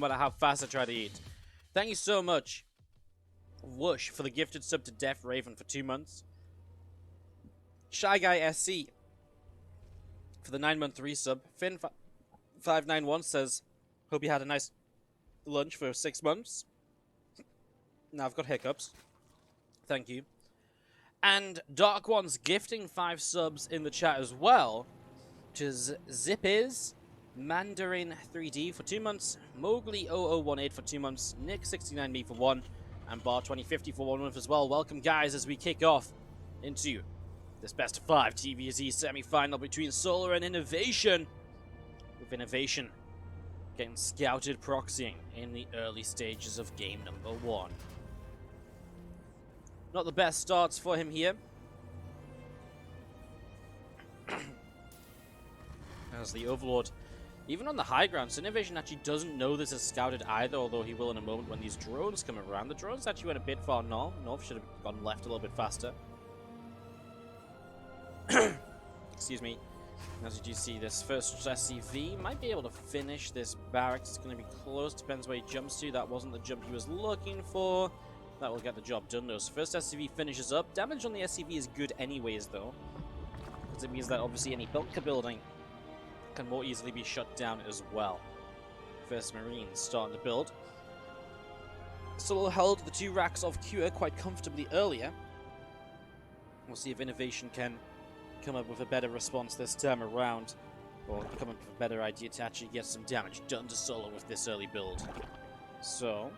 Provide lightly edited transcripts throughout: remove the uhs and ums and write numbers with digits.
matter how fast I try to eat. Thank you so much, Whoosh, for the gifted sub to Def Raven for 2 months. Shy Guy SC for the 9-month resub. Finn591 says, hope you had a nice lunch for 6 months. Now I've got hiccups. Thank you. And Dark One's gifting 5 subs in the chat as well, which is Zipiz, Mandarin 3D for 2 months, Mowgli0018 for 2 months, Nick69me for 1, and Bar2050 for 1 month as well. Welcome, guys, as we kick off into this best of 5 TvZ semi-final between Solar and INnoVation, with INnoVation getting scouted proxying in the early stages of game number 1. Not the best starts for him here. As the Overlord, even on the high ground, so INnoVation actually doesn't know this is scouted either, although he will in a moment when these drones come around. The drones actually went a bit far north. North should have gone left a little bit faster. Excuse me. As you do see, this first SCV might be able to finish this barracks. It's going to be close. Depends where he jumps to. That wasn't the jump he was looking for. That will get the job done, though. So first SCV finishes up. Damage on the SCV is good anyways, though, because it means that obviously any bunker building can more easily be shut down as well. First Marines starting to build. Solo held the 2 racks of Cure quite comfortably earlier. We'll see if INnoVation can come up with a better response this time around, or come up with a better idea to actually get some damage done to Solo with this early build. So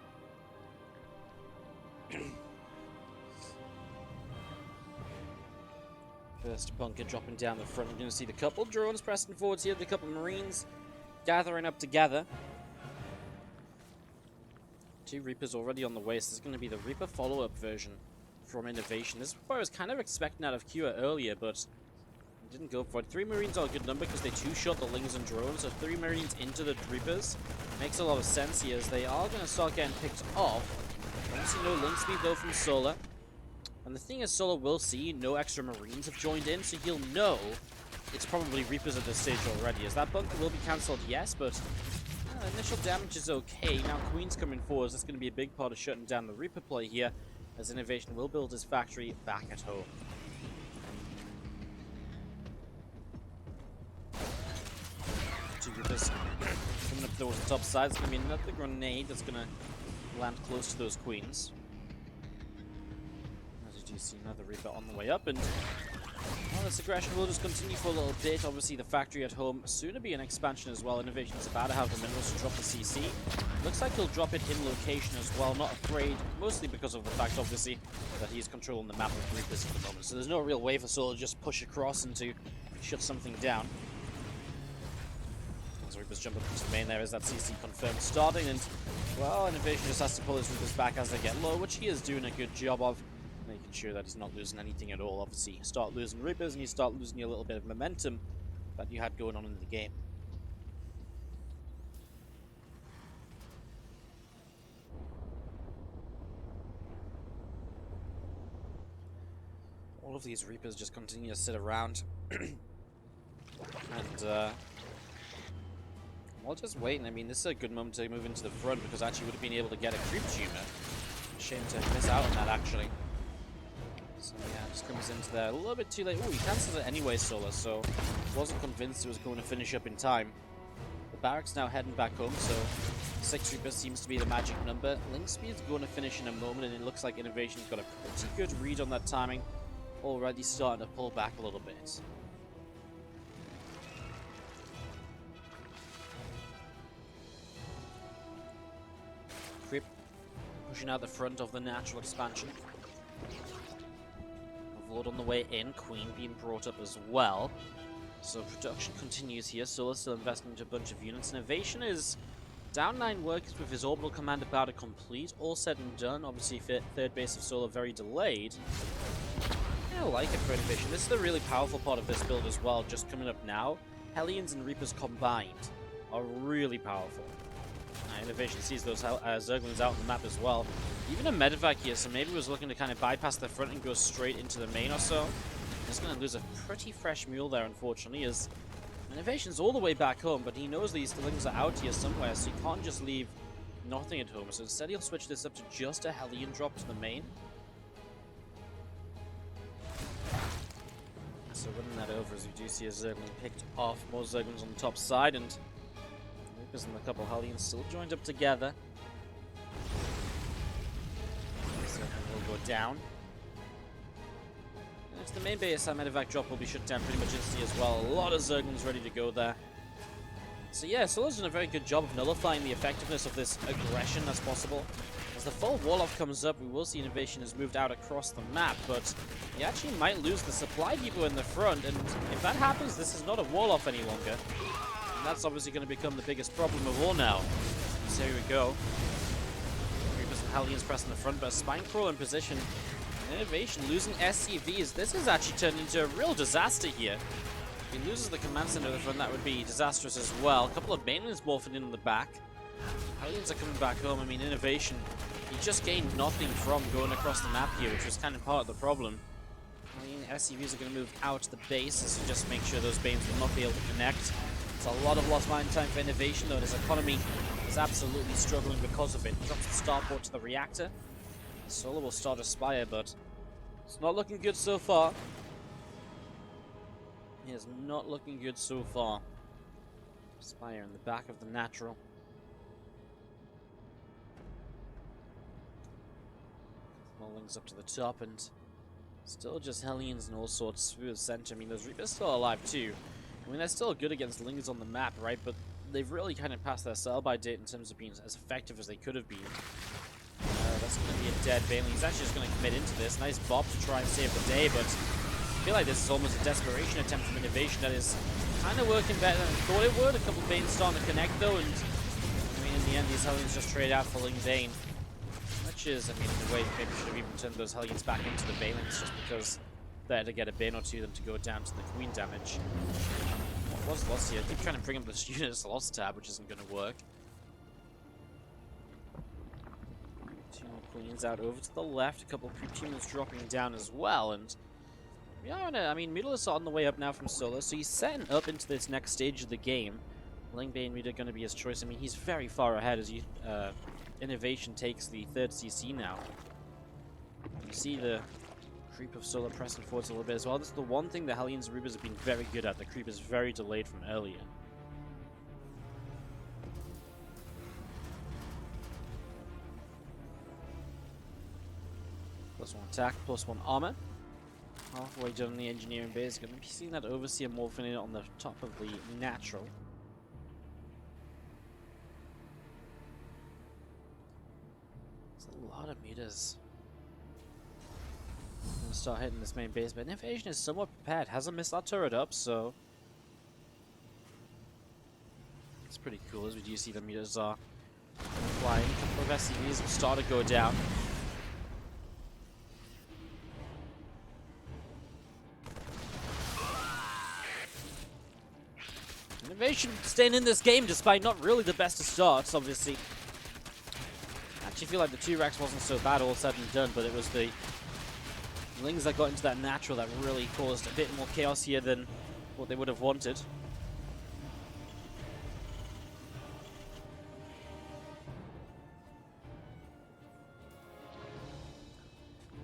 first bunker dropping down the front. We're going to see the couple drones pressing forwards here, the couple Marines gathering up together. 2 Reapers already on the way, so this is going to be the Reaper follow-up version from INnoVation. This is what I was kind of expecting out of Cure earlier, but didn't go for it. 3 Marines are a good number because they 2-shot the Lings and drones, so 3 Marines into the Reapers makes a lot of sense here, as they are going to start getting picked off. Obviously no link speed though from Solar. And the thing is, Solar will see no extra Marines have joined in, so he'll know it's probably Reapers at this stage already. As that bunker will be cancelled, yes, but initial damage is okay. Now Queen's coming forward, so that's going to be a big part of shutting down the Reaper play here, as INnoVation will build his factory back at home. Two Reapers coming up towards the top side. It's going to be another grenade that's going to land close to those Queens. As you do see, another Reaper on the way up, and well, this aggression will just continue for a little bit. Obviously, the factory at home soon to be an expansion as well. INnoVation is about to have the minerals to drop the CC. Looks like he'll drop it in location as well. Not afraid, mostly because of the fact, obviously, that he's controlling the map with Reapers at the moment. So there's no real way for Soul to just push across and to shut something down. As Reapers jump up into the main, there is that CC confirmed starting, and well, INnoVation just has to pull his Reapers back as they get low, which he is doing a good job of, making sure that he's not losing anything at all. Obviously, you start losing Reapers and you start losing a little bit of momentum that you had going on in the game. All of these Reapers just continue to sit around. And, well, just waiting. I mean, this is a good moment to move into the front, because I actually would have been able to get a creep tumor. Shame to miss out on that, actually. So yeah, just comes into there a little bit too late. Oh, he cancels it anyway, Solar, so wasn't convinced it was going to finish up in time. The barracks now heading back home, so 6 Reapers seems to be the magic number. Link speed's going to finish in a moment, and it looks like INnoVation's got a pretty good read on that timing. Already starting to pull back a little bit. Creep pushing out the front of the natural expansion. Overlord on the way in, Queen being brought up as well. So production continues here. Solar still investing into a bunch of units. INnoVation is down 9 workers with his orbital command about to complete. All said and done. Obviously, third base of Solar very delayed. I like it for INnoVation. This is the really powerful part of this build as well, just coming up now. Hellions and Reapers combined are really powerful. INnoVation sees those Zerglings out on the map as well. Even a medevac here, so maybe was looking to kind of bypass the front and go straight into the main or so. He's going to lose a pretty fresh mule there, unfortunately, as INnoVation's all the way back home, but he knows these things are out here somewhere, so he can't just leave nothing at home, so instead he'll switch this up to just a Hellion drop to the main. So running that over as we do see a Zergling picked off, more Zerglings on the top side, and Reapers and a couple Hellions still joined up together. Zergling will go down. And it's the main base, that medevac drop will be shut down pretty much instantly as well. A lot of Zerglings ready to go there. So yeah, Solo's done a very good job of nullifying the effectiveness of this aggression as possible. As the full wall-off comes up, we will see INnoVation has moved out across the map, but he actually might lose the supply depot in the front, and if that happens, this is not a wall-off any longer. And that's obviously going to become the biggest problem of all now. So here we go. Reapers and Hellions pressing the front, but Spinecrawler in position. INnoVation losing SCVs. This has actually turned into a real disaster here. If he loses the command center at the front, that would be disastrous as well. A couple of Banelings morphing in on the back. Hellions are coming back home. I mean, INnoVation, he just gained nothing from going across the map here, which was kind of part of the problem. I mean, SCVs are going to move out to the base, so just make sure those Banes will not be able to connect. It's a lot of lost mine time for INnoVation, though, and his economy is absolutely struggling because of it. Drops the starport to the reactor. Solo will start Aspire, but it's not looking good so far. It is not looking good so far. Spire in the back of the natural. Links up to the top, and still just Hellions and all sorts through the center. I mean, those Reapers still alive too. I mean, they're still good against Lings on the map, right? But they've really kind of passed their sell-by date in terms of being as effective as they could have been. That's going to be a dead Baneling. He's actually just going to commit into this. Nice bop to try and save the day, but I feel like this is almost a desperation attempt from INnoVation that is kind of working better than I thought it would. A couple of Banes starting to connect though, and I mean, in the end, these Hellions just trade out for Ling Bane. Which is, I mean, in a way, maybe should have even turned those Hellions back into the Banelings just because they had to get a Bane or two of them to go down to the Queen damage. What was lost here? I keep trying to bring up this unit's lost tab, which isn't going to work. Two more Queens out over to the left, a couple of creep humans dropping down as well, and we are on a, I mean, Mutalisk on the way up now from Solo, so he's setting up into this next stage of the game. Ling Bane really going to be his choice. I mean, he's very far ahead as you, INnoVation takes the 3rd CC now. You see the creep of Solo pressing forwards a little bit as well. This is the one thing the Hellions and Reapers have been very good at. The creep is very delayed from earlier. +1 attack, +1 armor. Halfway done in the engineering base. Going to be seeing that Overseer morphing in on the top of the natural. A lot of meters. I'm gonna start hitting this main base, but INnoVation is somewhat prepared. Hasn't missed that turret up, so it's pretty cool. As we do see the meters are flying. A couple of SCVs will start to go down. INnoVation staying in this game despite not really the best of starts, obviously. I actually feel like the 2-Rex wasn't so bad all said and done, but it was the Lings that got into that natural that really caused a bit more chaos here than what they would have wanted.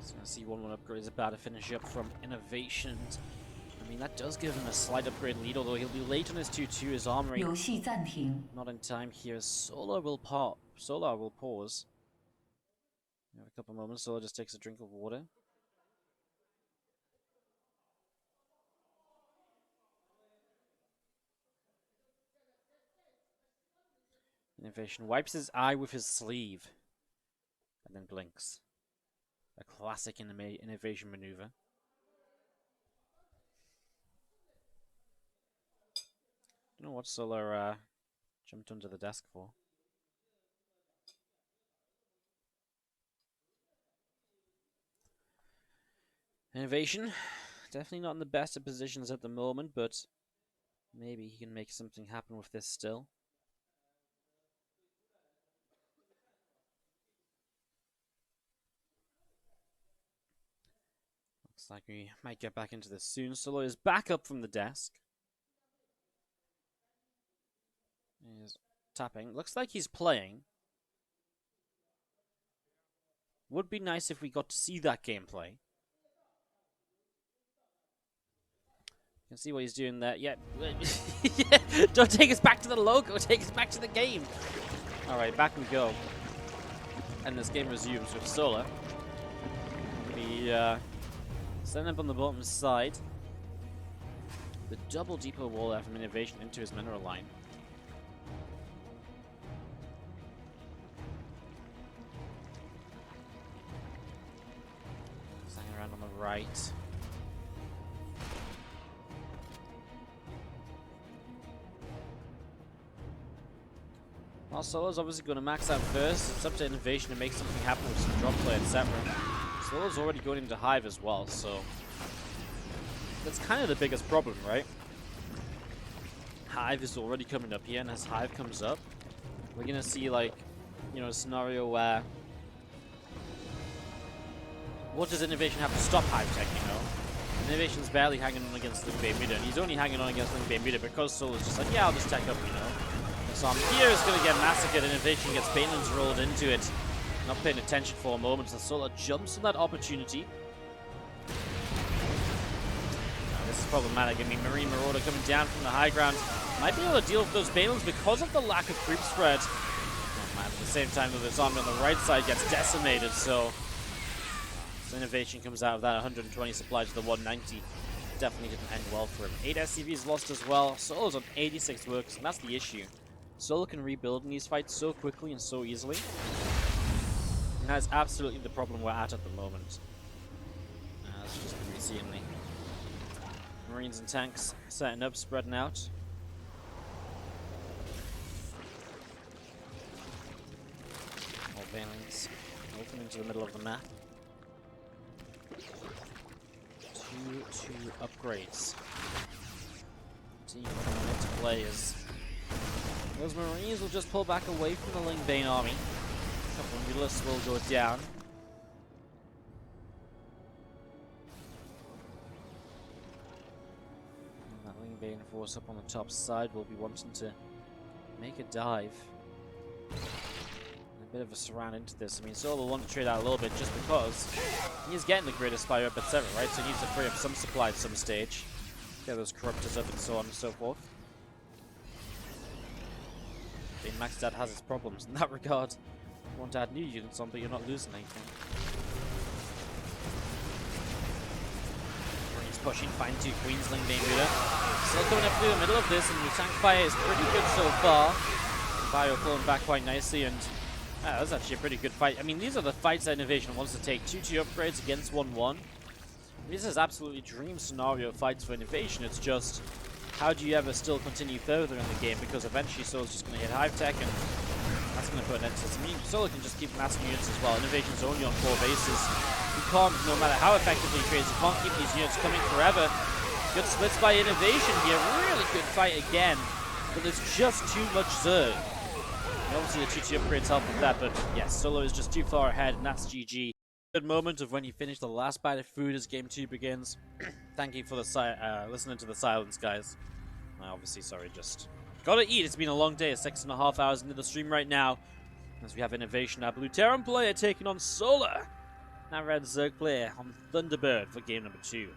So I see 1-1 upgrade is about to finish up from INnoVation. I mean, that does give him a slight upgrade lead, although he'll be late on his 2-2. His armory not in time here. Solar will pause. We have a couple moments. Solar just takes a drink of water. INnoVation wipes his eye with his sleeve and then blinks. A classic INnoVation maneuver. I don't know what Solar jumped under the desk for. INnoVation, definitely not in the best of positions at the moment, but maybe he can make something happen with this still. Looks like we might get back into this soon. Solo is back up from the desk. He's tapping. Looks like he's playing. Would be nice if we got to see that gameplay. You can see what he's doing there. Yeah. Yeah. Don't take us back to the logo. Take us back to the game. Alright, back we go. And this game resumes with Solar. We stand up on the bottom side. The double depot wall there from INnoVation into his mineral line. Hanging around on the right. Well, Solo's obviously going to max out first. It's up to INnoVation to make something happen with some drop play, etc. Solo's already going into Hive as well, so that's kind of the biggest problem, right? Hive is already coming up here, and as Hive comes up, we're going to see, like, you know, a scenario where what does INnoVation have to stop Hive Tech, you know? INnoVation's barely hanging on against Ling Bei Muda, and he's only hanging on against Ling Bei Muda because Solo's just like, yeah, I'll just tech up, you know? So here is going to get massacred. INnoVation gets Banelands rolled into it. Not paying attention for a moment, and Solar jumps on that opportunity. Now, this is problematic. I mean, Marine Marauder coming down from the high ground might be able to deal with those Banelands because of the lack of creep spread. Oh, man, at the same time, though, this army on the right side gets decimated, so INnoVation comes out of that 120 supply to the 190. Definitely didn't end well for him. 8 SCVs lost as well. Solo's on 86 works, and that's the issue. Solo can rebuild in these fights so quickly and so easily. And that's absolutely the problem we're at the moment. That's just what we see in the Marines and tanks setting up, spreading out. More Banelands open into the middle of the map. Two upgrades. Team coming into play is those Marines will just pull back away from the Ling Bane army. A couple of Mutalisks will go down. And that Ling Bane force up on the top side will be wanting to make a dive. And a bit of a surround into this. I mean, Solo will want to trade out a little bit just because he's getting the greatest fire up, etc., right? So he needs to free up some supply at some stage. Get those corruptors up and so on and so forth. Being maxed out has its problems in that regard. You want to add new units on, but you're not losing anything. He's pushing, find two Queens, Ling Bei Muda. Still coming up through the middle of this, and the tank fire is pretty good so far. Bio pulling back quite nicely, and that was actually a pretty good fight. I mean, these are the fights that INnoVation wants to take. 2-2 upgrades against 1-1. This is absolutely dream scenario fights for INnoVation. It's just, how do you ever still continue further in the game? Because eventually Solo's just going to hit Hive Tech, and that's going to put an end to this. I mean, Solo can just keep massing units as well. INnoVation's only on 4 bases. You can't, no matter how effectively he trades, you can't keep these units coming forever. Good splits by INnoVation here. Really good fight again. But there's just too much Zerg. And obviously the 2-2 upgrades help with that, but yes, Solo is just too far ahead, and that's GG. Good moment of when you finish the last bite of food as game 2 begins. Thank you for the listening to the silence, guys. Obviously, sorry, just gotta eat. It's been a long day. 6.5 hours into the stream right now, as we have INnoVation, our Blue Terran player taking on Solar, our Red Zerg player on Thunderbird for game number 2.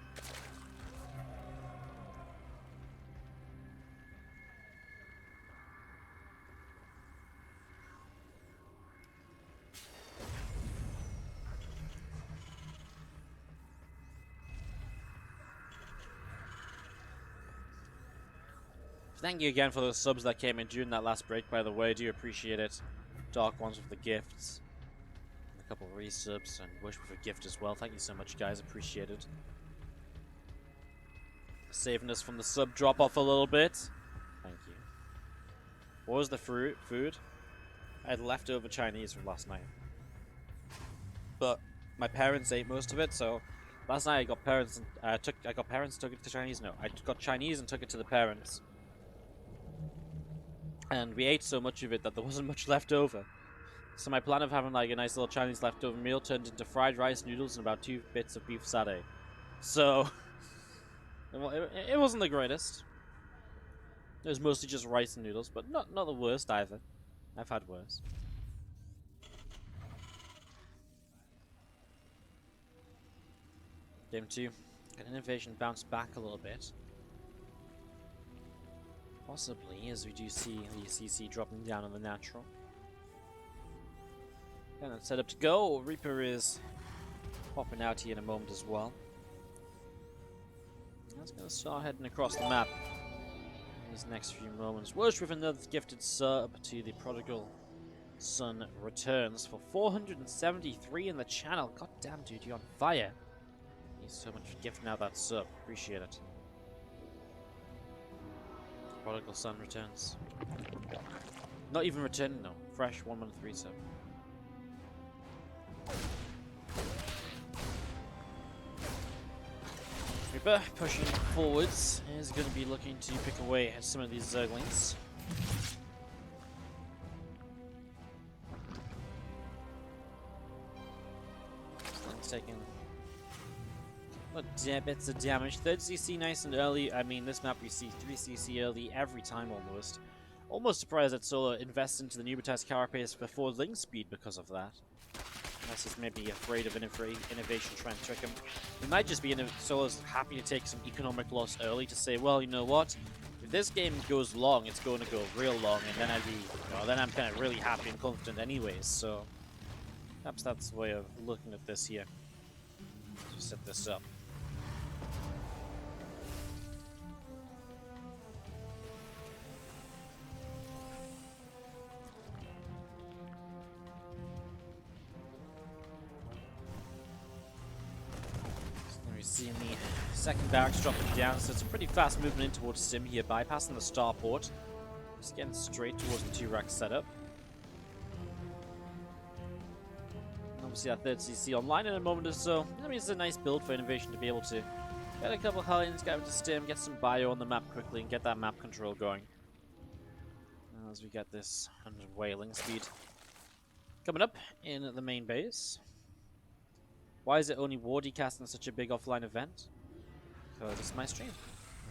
Thank you again for those subs that came in during that last break, by the way. I do appreciate it. Dark Ones with the gifts. And a couple of resubs, and Wish with a gift as well. Thank you so much, guys. Appreciate it. Saving us from the sub drop-off a little bit. Thank you. What was the food? I had leftover Chinese from last night. But my parents ate most of it, so last night I got parents and took it to Chinese. No, I got Chinese and took it to the parents. And we ate so much of it that there wasn't much left over. So my plan of having like a nice little Chinese leftover meal turned into fried rice, noodles, and about 2 bits of beef satay. So it wasn't the greatest. It was mostly just rice and noodles, but not the worst either. I've had worse. Game 2. Can INnoVation bounce back a little bit? Possibly, as we do see the CC dropping down on the natural. And it's set up to go. Reaper is popping out here in a moment as well. That's going to start heading across the map in these next few moments. Wush with another gifted sub to the Prodigal Son returns for 473 in the channel. God damn, dude, you're on fire. Thanks so much for gifting out that sub. Appreciate it. Prodigal Son returns. Not even returning though. Fresh 1 month 3 sub. Reaper pushing forwards is going to be looking to pick away at some of these Zerglings. Taking bits of damage. 3rd CC nice and early. I mean, this map we see 3 CC early every time almost. Almost surprised that Solo invests into the Nubatized carapace before Ling speed because of that. Unless he's maybe afraid of INnoVation trying to trick him. It might just be Solo's happy to take some economic loss early to say, well, you know what? If this game goes long, it's going to go real long, and then then I'm kind of really happy and confident anyways, so perhaps that's the way of looking at this here. To set this up. So we see in the second barracks dropping down, so it's a pretty fast movement in towards Sim here, bypassing the starport. Just getting straight towards the 2-rack setup. Obviously that 3rd CC online in a moment or so. I mean, it's a nice build for INnoVation to be able to get a couple of Hellions, get into stim, get some bio on the map quickly, and get that map control going. As we get this 100 whaling speed coming up in the main base. Why is it only Wardy casting such a big offline event? Because it's my stream,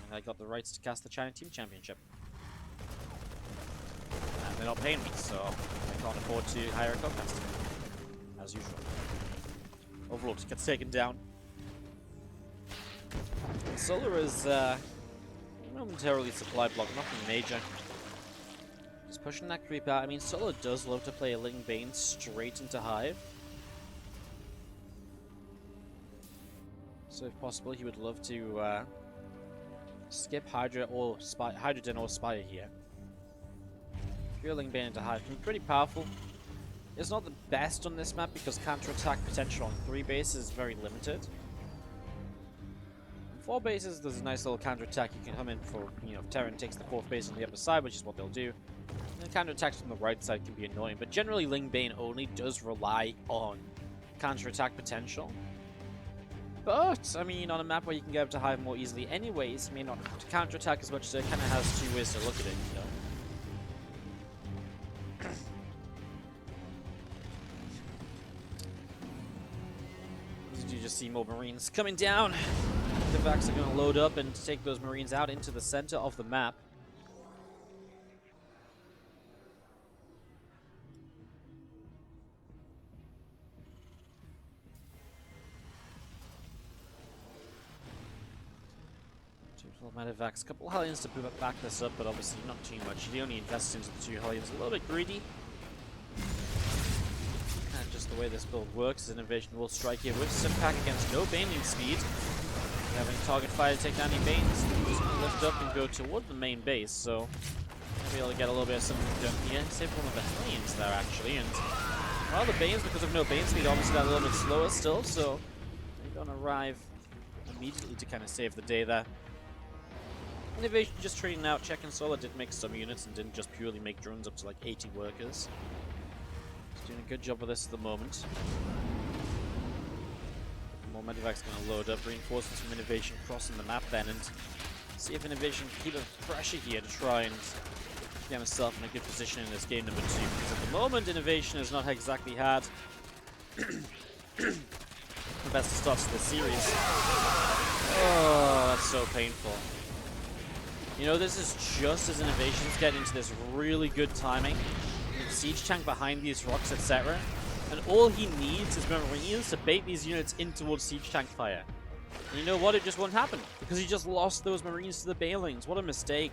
and I got the rights to cast the China Team Championship. And they're not paying me, so I can't afford to hire a co-caster. As usual. Overlord just gets taken down. Solar is momentarily supply block, nothing major. Just pushing that creep out. I mean, Solar does love to play a Ling Bane straight into Hive. So if possible, he would love to skip Hydra or Hydra Den or Spire here. Pure Ling Bane into Hive can be pretty powerful. It's not the best on this map because counter-attack potential on 3 bases is very limited. On 4 bases, there's a nice little counter-attack you can come in for, you know, if Terran takes the 4th base on the upper side, which is what they'll do. And counter-attacks from the right side can be annoying, but generally Ling Bane only does rely on counter-attack potential. But, I mean, on a map where you can get up to Hive more easily anyways, I mean, not to counter-attack as much as it kind of has 2 ways to look at it, you know? You just see more Marines coming down. The Vax are going to load up and take those Marines out into the center of the map. Medivacs, a couple of Hellions to back this up, but obviously not too much. He only invests into the 2 Hellions, a little bit greedy. And just the way this build works, INnoVation will strike here with some pack against no Baning speed. Having target fire to take down any Banes, just lift up and go toward the main base, so maybe able to get a little bit of something done here. Save one of the Hellions there actually, and well, the Banes, because of no Bane speed, obviously got a little bit slower still, so they're gonna arrive immediately to kind of save the day there. INnoVation just trading out. Check and Solar did make some units and didn't just purely make drones up to like 80 workers. He's doing a good job of this at the moment. More Medivac's going to load up, reinforcing some INnoVation crossing the map then, and see if INnoVation can keep a pressure here to try and get himself in a good position in this game number 2. Because at the moment, INnoVation has not exactly had the best starts to the series. Oh, that's so painful. You know, this is just as INnoVation's getting into this really good timing. With Siege Tank behind these rocks, etc. And all he needs is Marines to bait these units in towards Siege Tank fire. And you know what? It just won't happen because he just lost those Marines to the Banelings. What a mistake.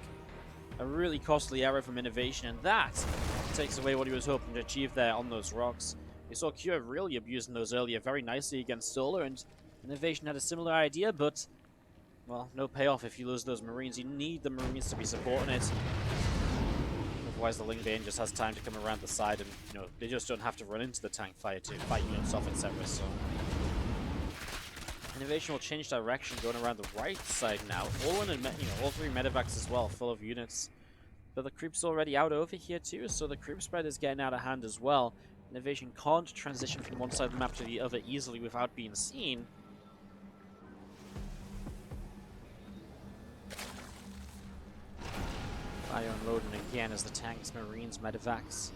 A really costly error from INnoVation, and that takes away what he was hoping to achieve there on those rocks. We saw Cure really abusing those earlier very nicely against Solar, and INnoVation had a similar idea, but, well, no payoff if you lose those Marines. You need the Marines to be supporting it. Otherwise, the Ling Bane just has time to come around the side, and, you know, they just don't have to run into the tank fire to fight units off, etc. So INnoVation will change direction, going around the right side now. All in, all three medevacs as well, full of units. But the creep's already out over here too, so the creep spread is getting out of hand as well. INnoVation can't transition from one side of the map to the other easily without being seen. Fire unloading again as the tanks, Marines, medevacs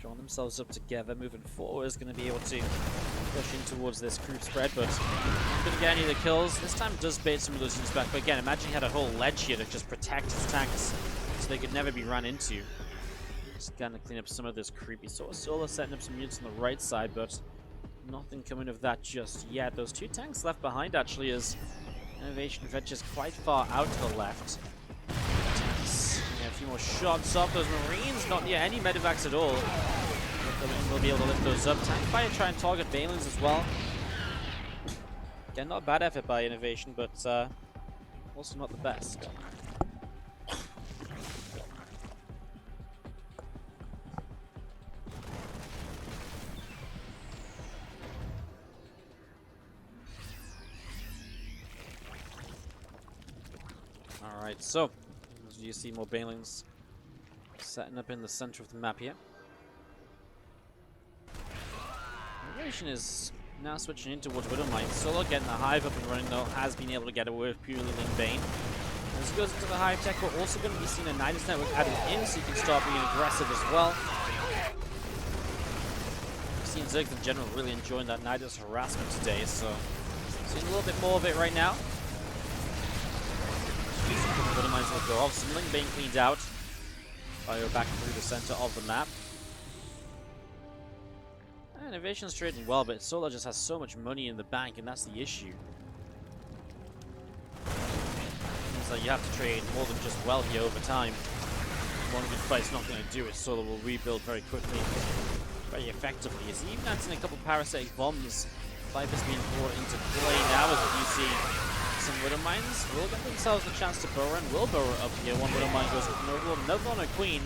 drawing themselves up together, moving forward, is going to be able to push in towards this creep spread, but not going to get any of the kills. This time it does bait some of those units back, but again, imagine he had a whole ledge here to just protect his tanks so they could never be run into. Just going to clean up some of this creepy Solar setting up some units on the right side, but nothing coming of that just yet. Those two tanks left behind actually as INnoVation ventures quite far out to the left. A few more shots off those Marines, not near any medevacs at all. We'll be able to lift those up. Tank fire, try and target Banelings as well. Again, not a bad effort by INnoVation, but also not the best. Alright, so as you see, more Banelings setting up in the center of the map here. INnoVation is now switching in towards Widowmine. Solo getting the Hive up and running though, has been able to get away with purely Ling Bane. As he goes into the Hive tech, we're also going to be seeing a Nidus Network added in so you can start being aggressive as well. We've seen Zerg in general really enjoying that Nidus harassment today, so seeing a little bit more of it right now. Widowmines will go off. Some Ling Bane cleaned out. Fire back through the center of the map. INnoVation's trading well, but Solar just has so much money in the bank, and that's the issue. It's like you have to trade more than just well here over time. One good fight's not going to do it. Solar will rebuild very quickly, very effectively. He's even adding a couple parasitic bombs. Viper's being brought into play now, as you see some Widowmines will get themselves a chance to burrow, and will burrow up here. One Widowmine goes with an Overlord, another on a Queen.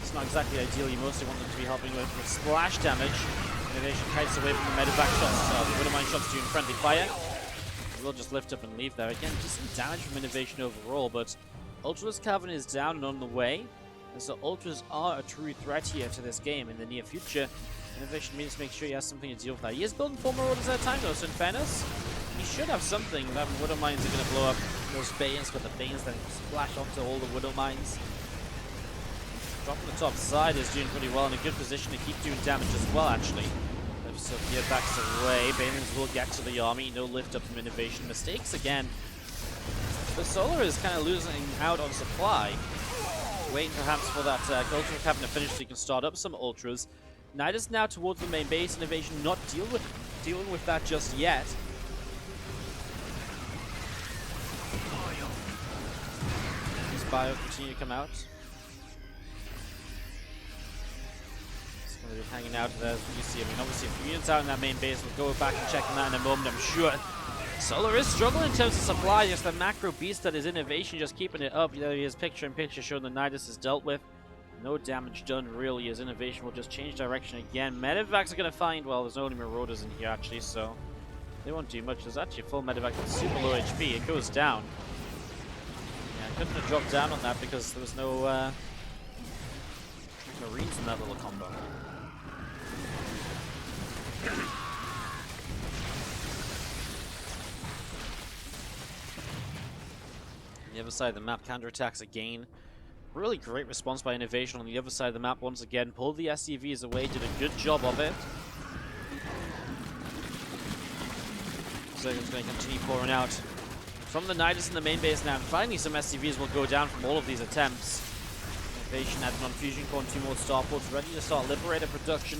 It's not exactly ideal. You mostly want them to be helping with splash damage. INnoVation kites away from the medevac shots. The Widowmine shots doing friendly fire. We'll just lift up and leave there. Again, decent damage from INnoVation overall, but Ultra's Cavern is down and on the way. And so Ultras are a true threat here to this game in the near future. INnoVation needs to make sure he has something to deal with that. He is building 4 more orders at a time though, so in fairness, he should have something. 11 Widowmines are going to blow up those Banes, but the Banes then splash onto all the Widowmines. Dropping the top side is doing pretty well, in a good position to keep doing damage as well, actually. If Sophia backs away, Banelings will get to the army. No lift up from INnoVation. Mistakes again. The Solar is kind of losing out on supply. Waiting perhaps for that Ultra Cavern to finish so you can start up some Ultras. Nidus now towards the main base. INnoVation not dealing with that just yet. These Bio continue to come out. They're hanging out there, as you see. I mean, obviously, if units out in that main base, we'll go back and check them out in a moment, I'm sure. Solar is struggling in terms of supply. Just the macro beast that is INnoVation, just keeping it up. There he is, picture in picture, showing the Nidus is dealt with. No damage done, really, as INnoVation will just change direction again. Medevacs are going to find, well, there's only Marauders in here, actually, so they won't do much. There's actually a full medevac with super low HP. It goes down. Yeah, I couldn't have dropped down on that because there was no Marines in that little combo. On the other side of the map, counterattacks again. Really great response by INnoVation on the other side of the map once again. Pulled the SCVs away, did a good job of it. Zerg's going to continue pouring out from the Nidus in the main base now. And finally, some SCVs will go down from all of these attempts. INnoVation added on Fusion Core and 2 more starports, ready to start Liberator production.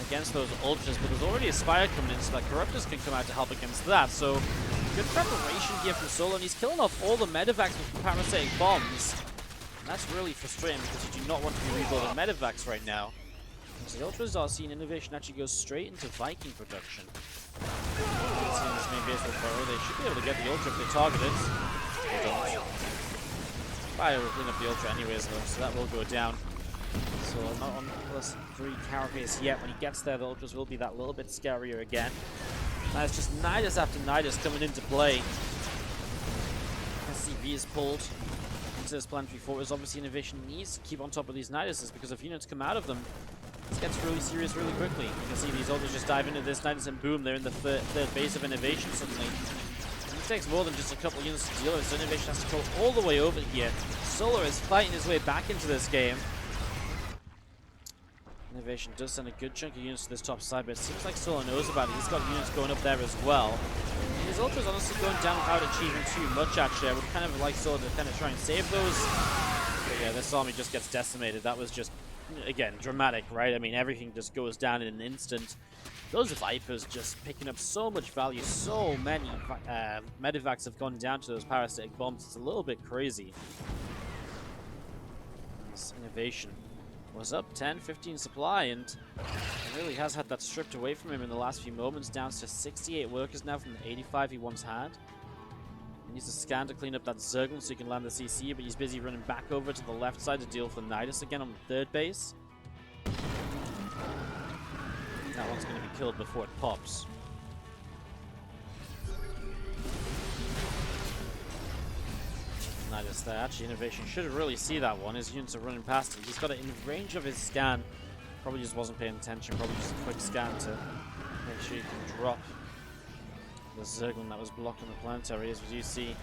against those Ultras, but there's already a Spire coming in, so that Corruptors can come out to help against that. So, good preparation here from Solo, and he's killing off all the Medivacs with parasitic bombs. And that's really frustrating because you do not want to be rebuilding Medivacs right now. So the Ultras are seeing INnoVation actually goes straight into Viking production. Seeing this main base with Burrow, they should be able to get the Ultra if they target it. They don't. Fire will clean up the Ultra anyways though, so that will go down. So not on +3 carapace yet. When he gets there, the Ultras will be that little bit scarier again. Now it's just Nidus after Nidus coming into play. SCV is pulled into this planetary fortress. Obviously INnoVation needs to keep on top of these Niduses because if units come out of them, this gets really serious really quickly. You can see these Ultras just dive into this Nidus and boom, they're in the third base of INnoVation suddenly. And it takes more than just a couple of units to deal with, so INnoVation has to go all the way over here. Solar is fighting his way back into this game. INnoVation does send a good chunk of units to this top side, but it seems like Solar knows about it. He's got units going up there as well. And his Ultra's honestly going down without achieving too much, actually. I would kind of like Solar to kind of try and save those. But yeah, this army just gets decimated. That was just, again, dramatic, right? I mean, everything just goes down in an instant. Those Vipers just picking up so much value. So many Medivacs have gone down to those parasitic bombs. It's a little bit crazy. This INnoVation was up 10, 15 supply, and really has had that stripped away from him in the last few moments, down to 68 workers now from the 85 he once had. He needs a scan to clean up that Zerglin so he can land the CC, but he's busy running back over to the left side to deal for Nidus again on the third base. That one's going to be killed before it pops. Nidus there. Actually, INnoVation should really see that one. His units are running past him. He's got it in range of his scan. Probably just wasn't paying attention. Probably just a quick scan to make sure you can drop the Zerglin that was blocking the planetary. As you see,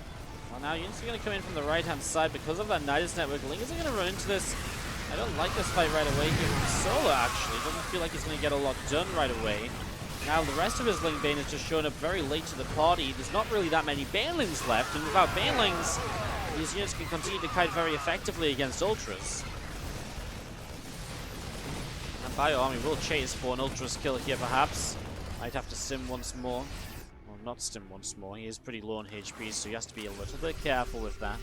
well, now units are going to come in from the right-hand side because of that Nidus network. Lingers are going to run into this. I don't like this fight right away here from Solo, actually. Doesn't feel like he's going to get a lot done right away. Now, the rest of his Ling Bane is just showing up very late to the party. There's not really that many Banelings left, and without Banelings, these units can continue to kite very effectively against Ultras. And Bio Army will chase for an Ultras kill here, perhaps. Might have to sim once more. Well, not sim once more. He is pretty low on HP, so he has to be a little bit careful with that.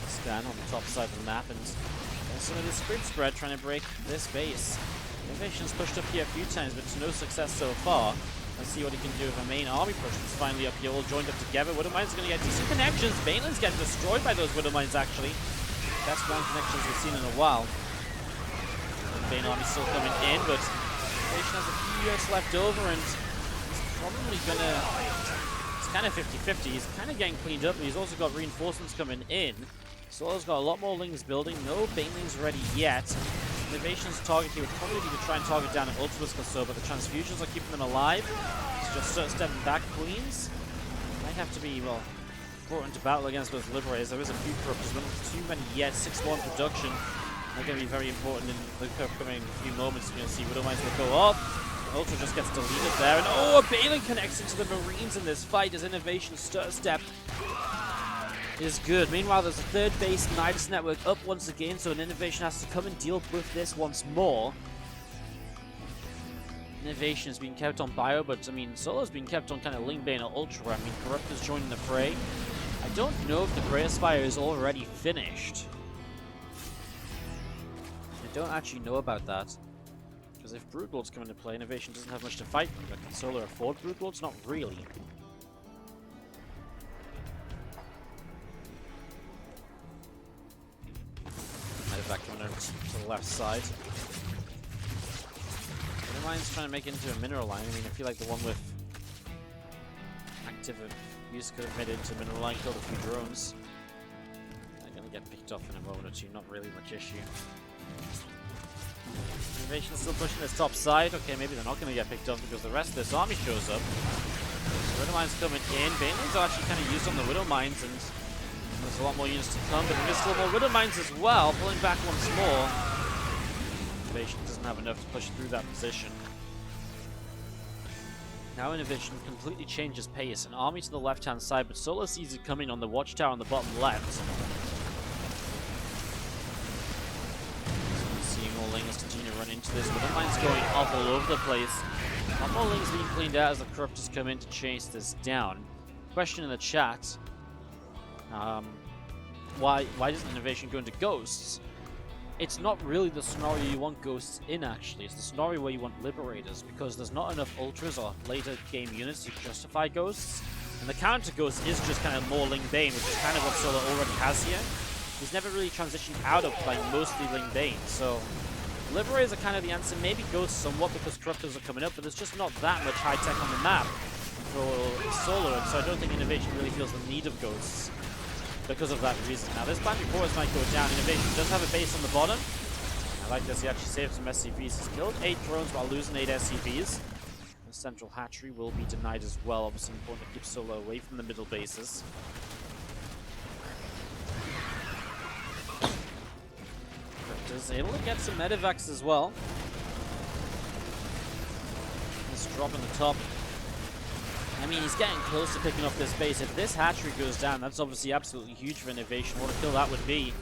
Scan on the top side of the map, and there's some of this grid spread trying to break this base. INnoVation's pushed up here a few times, but to no success so far. Let's see what he can do with a main army push that's finally up here, all joined up together. Widowmines are going to get decent connections. Baneling's getting destroyed by those Widowmines, actually. Best ground connections we've seen in a while. Bane army's still coming in, but INnoVation has a few units left over, and he's probably going to... It's kind of 50-50. He's kind of getting cleaned up, but he's also got reinforcements coming in. Solo's got a lot more Lings building. No Banelings ready yet. INnoVation's target here would probably be to try and target down an Ultimus or so, but the transfusions are keeping them alive. It's just stepping back Queens. Might have to be, well, brought into battle against those Liberators. There is a few corruptors, but not too many yet. 6-1 production. They're going to be very important in the upcoming few moments. You're going to see Widowmines will go up. Ultra just gets deleted there, and oh, a Baneling connects into the Marines in this fight as INnoVation step is good. Meanwhile, there's a third base Nidus network up once again, so an INnoVation has to come and deal with this once more. INnoVation has been kept on Bio, but I mean, Solo's been kept on kind of Ling Bane or Ultra. I mean, Corruptor's joining the fray. I don't know if the Prayer Spire is already finished. I don't actually know about that. Because if Broodlords come into play, INnoVation doesn't have much to fight with. But can Solar afford Broodlords? Not really. Back coming over to the left side. Mine's trying to make it into a mineral line. I mean, I feel like the one with active use could have made it into a mineral line, killed a few drones. They're going to get picked off in a moment or two, not really much issue. INnoVation's still pushing this top side. Okay, maybe they're not going to get picked off because the rest of this army shows up. So Widowmines coming in. Banelings are actually kind of used on the Widowmines, and there's a lot more units to come, but there's still more Widowmines as well, pulling back once more. INnoVation doesn't have enough to push through that position. Now INnoVation completely changes pace, an army to the left-hand side, but Solo sees it coming on the watchtower on the bottom left. So seeing all Lingers continue to run in into this, but the mine's going off all over the place. Not more Lings being cleaned out as the Corruptors come in to chase this down. Question in the chat. Why doesn't INnoVation go into Ghosts? It's not really the scenario you want Ghosts in, actually. It's the scenario where you want Liberators, because there's not enough Ultras or later game units to justify Ghosts. And the counter Ghost is just kind of more Ling Bane, which is kind of what Solo already has here. He's never really transitioned out of playing mostly Ling Bane, so Liberators are kind of the answer. Maybe Ghosts somewhat because Corruptors are coming up, but there's just not that much high tech on the map for Solo, and so I don't think INnoVation really feels the need of Ghosts because of that reason. Now this Planetary Force might go down. INnoVation does have a base on the bottom. I like this, he actually saved some SCVs. He's killed 8 drones while losing 8 SCVs. The central hatchery will be denied as well. Obviously important to keep Solo away from the middle bases. Is able to get some medevacs as well. Let's drop in the top. I mean, he's getting close to picking off this base. If this hatchery goes down, that's obviously absolutely huge for INnoVation. What a kill that would be.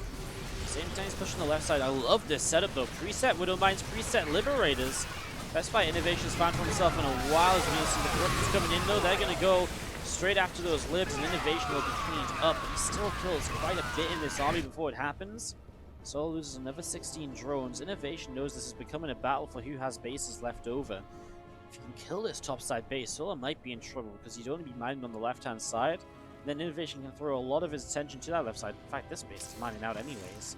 Same time he's pushing the left side. I love this setup though. Preset Widow Mines, preset Liberators. Best fight INnoVation's found for himself in a while. As we're going to see the Corruptors coming in though. They're going to go straight after those libs, and INnoVation will be cleaned up. But he still kills quite a bit in this army before it happens. Solo loses another 16 drones. INnoVation knows this is becoming a battle for who has bases left over. If you can kill this topside base, Solo might be in trouble because he'd only be mining on the left-hand side. And then INnoVation can throw a lot of his attention to that left side. In fact, this base is mining out anyways.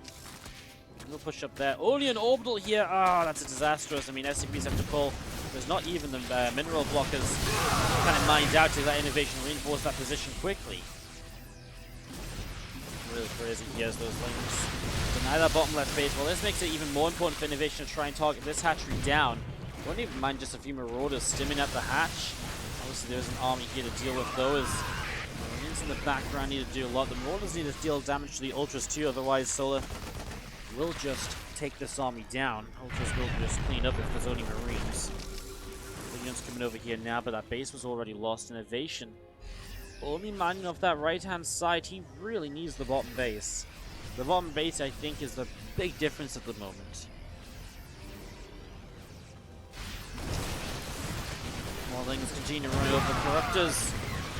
We'll push up there. Only an orbital here. Ah, that's disastrous. I mean, SCPs have to pull. There's not even the mineral blockers kind of mined out to let INnoVation reinforce that position quickly. Really crazy. Here's those Lings. Deny that bottom left base. Well, this makes it even more important for INnoVation to try and target this hatchery down. Wouldn't even mind just a few Marauders stimming at the hatch. Obviously, there's an army here to deal with those. Marines in the background need to do a lot. The Marauders need to deal damage to the Ultras too, otherwise Solo will just take this army down. Ultras will just clean up if there's only Marines. The units coming over here now, but that base was already lost. INnoVation only mining off that right-hand side. He really needs the bottom base. The bottom base, I think, is the big difference at the moment. More Lings continue running over the Corruptors.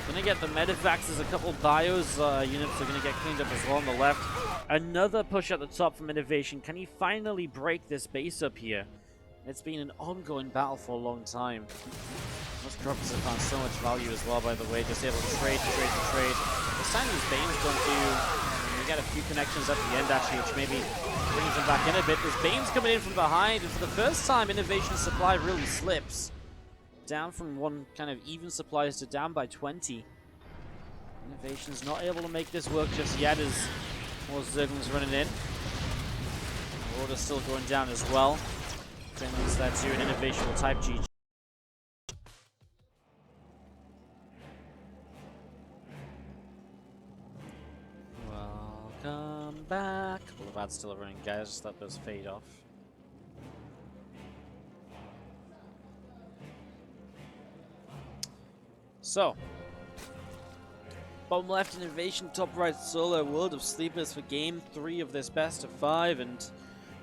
Gonna get the medevacs. There's a couple bios units are gonna get cleaned up as well on the left. Another push at the top from INnoVation. Can he finally break this base up here? It's been an ongoing battle for a long time. Most Corruptors have found so much value as well, by the way. Just able to trade. This time these Banes don't do... We got a few connections at the end, actually, which maybe brings them back in a bit. There's Banes coming in from behind, and for the first time, INnoVation's supply really slips. Down from one kind of even supplies to down by 20. INnoVation's not able to make this work just yet as more Zerglings running in. Order's still going down as well. Finland's there too, and INnoVation will type GG. Welcome back. Well, the bad's still running, guys. Just let those fade off. So, bottom left INnoVation, top right Solo, World of Sleepers for game 3 of this best of 5, and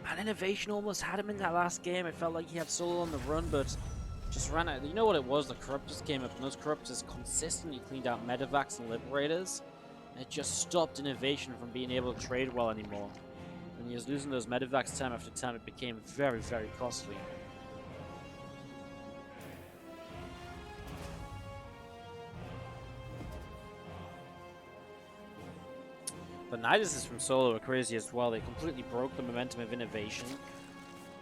man, INnoVation almost had him in that last game. It felt like he had Solo on the run, but just ran out. You know what it was? The Corruptors came up, and those Corruptors consistently cleaned out medevacs and Liberators, and it just stopped INnoVation from being able to trade well anymore. When he was losing those medevacs time after time, it became very, very costly. The Niduses from Solo are crazy as well. They completely broke the momentum of INnoVation.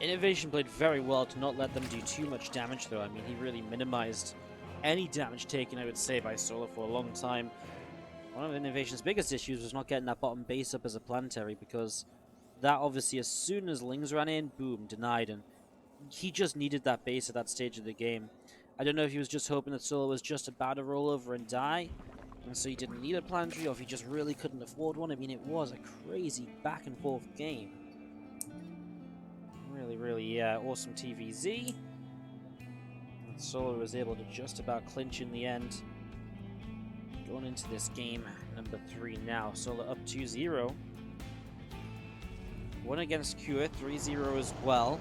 INnoVation played very well to not let them do too much damage, though. I mean, he really minimized any damage taken, I would say, by Solo for a long time. One of INnoVation's biggest issues was not getting that bottom base up as a planetary, because that obviously, as soon as Lings ran in, boom, denied, and he just needed that base at that stage of the game. I don't know if he was just hoping that Solo was just about to roll over and die, and so he didn't need a planetary, or if he just really couldn't afford one. I mean, it was a crazy back and forth game. Really, really awesome TvZ. And Solo was able to just about clinch in the end. Going into this game, number 3 now. Solo up 2-0. Won against Cure, 3-0 as well.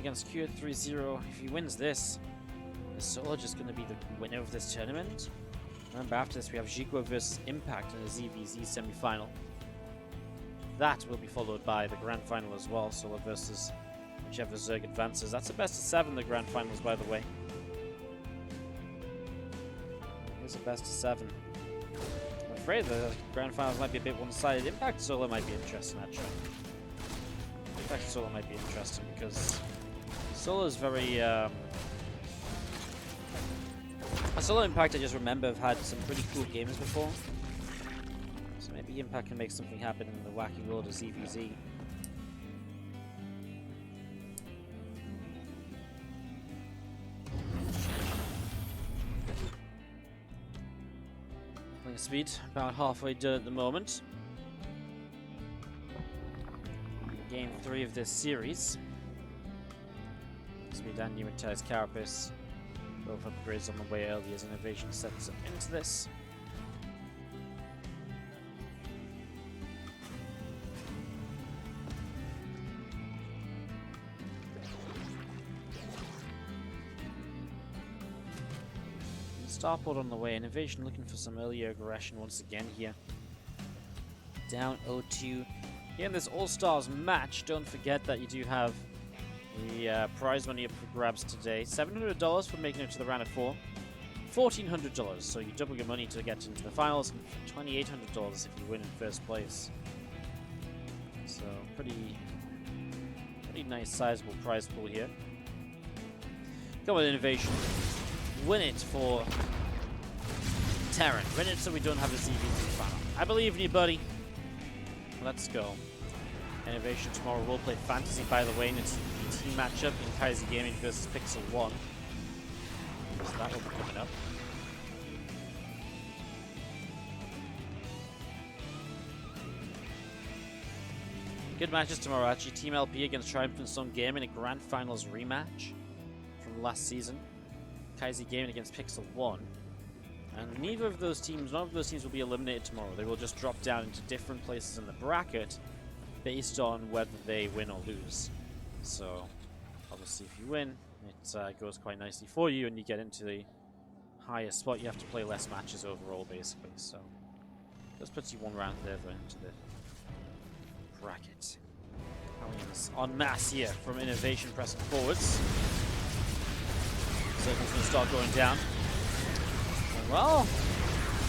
against Q at 3-0. If he wins this, is Solo just going to be the winner of this tournament? Remember, after this we have Jigo versus Impact in the ZVZ semi-final. That will be followed by the grand final as well, Solo versus whichever Zerg advances. That's a best of 7, the grand finals, by the way. Here's a best of 7. I'm afraid the grand finals might be a bit one-sided. Impact Solo might be interesting, actually. Impact Solo might be interesting because Solo is very... Solo Impact, I just remember, have had some pretty cool games before. So maybe Impact can make something happen in the wacky world of ZVZ. Playing speed, about halfway done at the moment. Game 3 of this series. Speed and Pneumatized Carapace. Both upgrades on the way early as INnoVation sets up into this. Starport on the way. INnoVation looking for some earlier aggression once again here. Down 0-2. Here in this All-Stars match, don't forget that you do have the prize money up for grabs today. $700 for making it to the round of 4. $1,400, so you double your money to get into the finals, and $2,800 if you win in first place. So pretty nice sizable prize pool here. Come on, INnoVation. Win it for Terran. Win it so we don't have a ZVZ final. I believe in you, buddy. Let's go. INnoVation tomorrow will play Fantasy, by the way, in its team matchup in TvZ Gaming versus Pixel 1. So that will be coming up. Good matches tomorrow, actually. Team LP against Triumph and Sun Gaming, a Grand Finals rematch from last season. TvZ Gaming against Pixel 1. And none of those teams will be eliminated tomorrow. They will just drop down into different places in the bracket based on whether they win or lose. So, obviously, if you win, it goes quite nicely for you, and you get into the higher spot. You have to play less matches overall, basically. So, this puts you one round further into the bracket. Hellions en masse here from INnoVation pressing forwards. Circle's going to start going down. And well,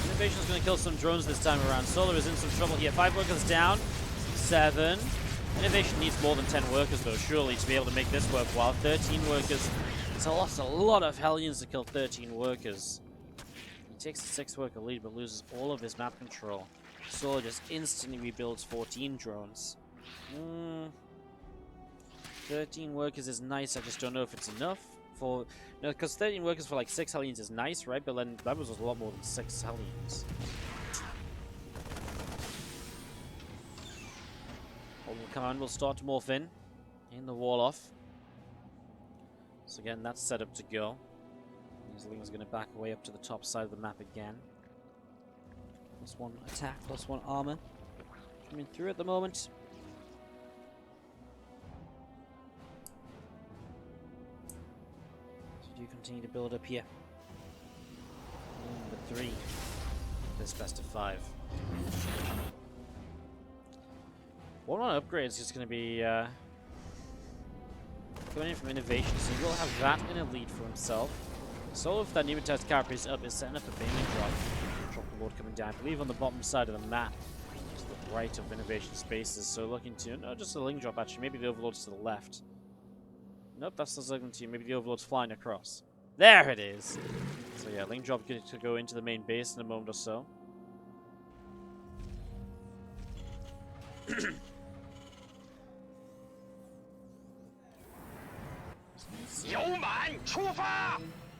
INnoVation's going to kill some drones this time around. Solar is in some trouble here. 5 workers down. 7. INnoVation needs more than 10 workers though, surely, to be able to make this worthwhile. 13 workers. It's a lot of Hellions to kill 13 workers. He takes a 6 worker lead but loses all of his map control. Solar just instantly rebuilds 14 drones. 13 workers is nice, I just don't know if it's enough. For no, because 13 workers for like 6 Hellions is nice, right? But then that was a lot more than 6 Hellions. Command will start to morph in the wall off. So again, that's set up to go. Ling's going to back away up to the top side of the map again. +1 attack, +1 armor coming through at the moment. So do continue to build up here. Number 3. This best of 5. 1-1 upgrade is just going to be going in from INnoVation, so he will have that in a lead for himself. So if that Pneumatized Carapace up is setting up a Bailing drop. Drop reward coming down, I believe on the bottom side of the map, to the right of INnoVation spaces. So looking to, no, just a Ling drop actually, maybe the Overlord's to the left. Nope, that's the looking to, maybe the Overlord's flying across. There it is! So yeah, Ling drop good to go into the main base in a moment or so.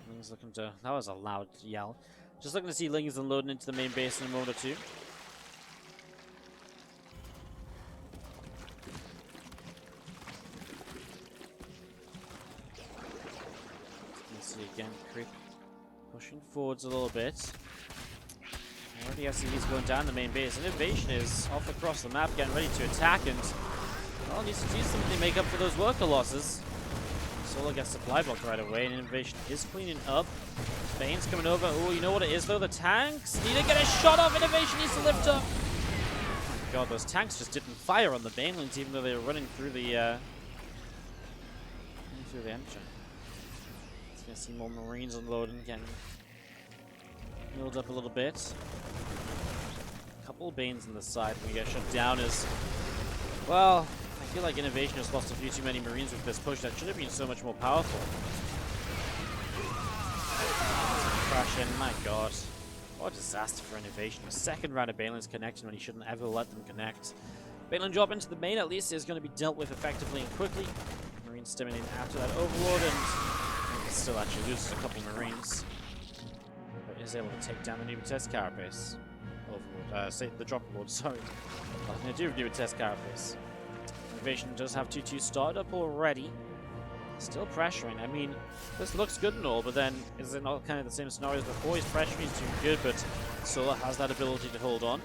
Ling's looking to... That was a loud yell. Just looking to see Ling's unloading into the main base in a moment or two. You see again, Creep pushing forwards a little bit. Already SCV's going down the main base. INnoVation is off across the map, getting ready to attack, and well, needs to do something to make up for those worker losses. Solo gets supply block right away, and INnoVation is cleaning up. Bane's coming over. Oh, you know what it is though? The tanks need to get a shot off. INnoVation needs to lift up. Oh my god, those tanks just didn't fire on the Bane lanes, even though they were running through the engine. It's gonna see more Marines unloading, getting milled up a little bit. A couple of Banes on the side when we get shut down is, well, I feel like INnoVation has lost a few too many Marines with this push. That should have been so much more powerful. Crash in, my god. What a disaster for INnoVation. A second round of Banelands connecting when he shouldn't ever let them connect. Baneland drop into the main at least is going to be dealt with effectively and quickly. Marines stemming in after that Overlord, and still actually loses a couple Marines. But is able to take down the new test carapace. Overlord, say the drop lord, sorry. Nothing to do with new test carapace. INnoVation does have 2-2 started up already. Still pressuring. I mean, this looks good and all, but then is it not kind of the same scenario as before? He's pressuring, he's doing good, but Solar has that ability to hold on.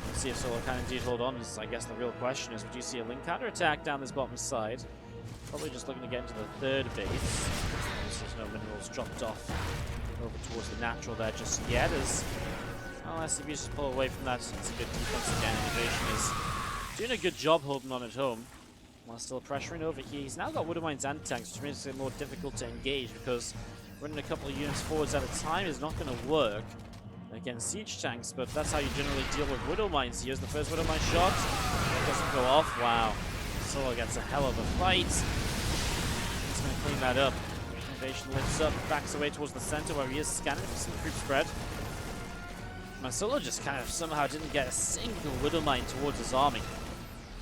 Let's see if Solar can indeed hold on is, I guess, the real question is, would you see a link counter attack down this bottom side? Probably just looking to get into the third base. There's no minerals dropped off over towards the natural there just yet, as well, SCBs just pull away from that. It's a good defense again. INnoVation is doing a good job holding on at home while still pressuring over here. He's now got Woodermines and tanks, which makes it more difficult to engage because running a couple of units forwards at a time is not going to work against siege tanks, but that's how you generally deal with Woodermines. Here's the first Woodermine shot. It doesn't go off. Wow. Solo gets a hell of a fight. He's going to clean that up. INnoVation lifts up, backs away towards the center where he is scanning for some creep spread. Solo just kind of somehow didn't get a single Woodermine towards his army.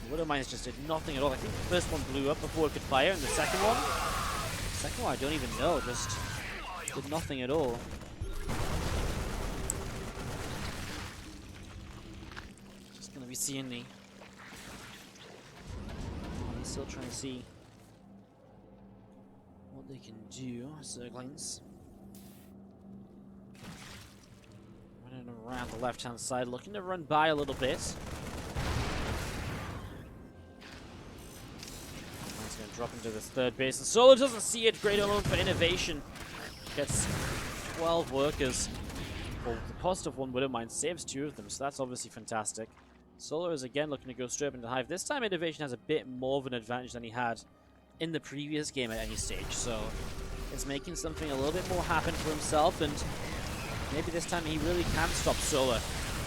The Woodermines just did nothing at all. I think the first one blew up before it could fire, and the second one, I don't even know, just did nothing at all. Just gonna be seeing the. I'm still trying to see what they can do. Zerglings. Running around the left-hand side, looking to run by a little bit. He's going to drop into this third base. And Solo doesn't see it. Great alone for INnoVation. Gets 12 workers. Well, the cost of one Woodermine saves 2 of them, so that's obviously fantastic. Solo is again looking to go straight up into Hive. This time INnoVation has a bit more of an advantage than he had in the previous game at any stage, so it's making something a little bit more happen for himself, and maybe this time he really can stop Solo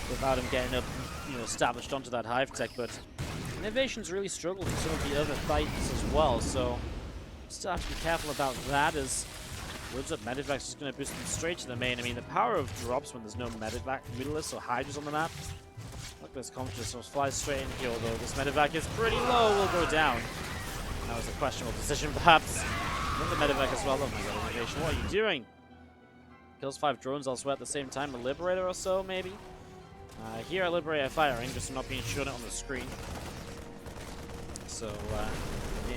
without him getting up, established onto that Hive tech, but INnoVation's really struggled in some of the other fights as well, so still have to be careful about that, as Woods up Medivac is going to boost them straight to the main. I mean, the power of drops when there's no Medivac, Mutalists, or Hydras on the map. Look at this Conscious, so flies straight in here, although this Medivac is pretty low, will go down. That was a questionable decision, perhaps. Not the Medivac as well. Oh my god, INnoVation, what are you doing? Kills 5 drones elsewhere at the same time, a Liberator or so, maybe? Here a Liberator firing, just not being shown on the screen. So,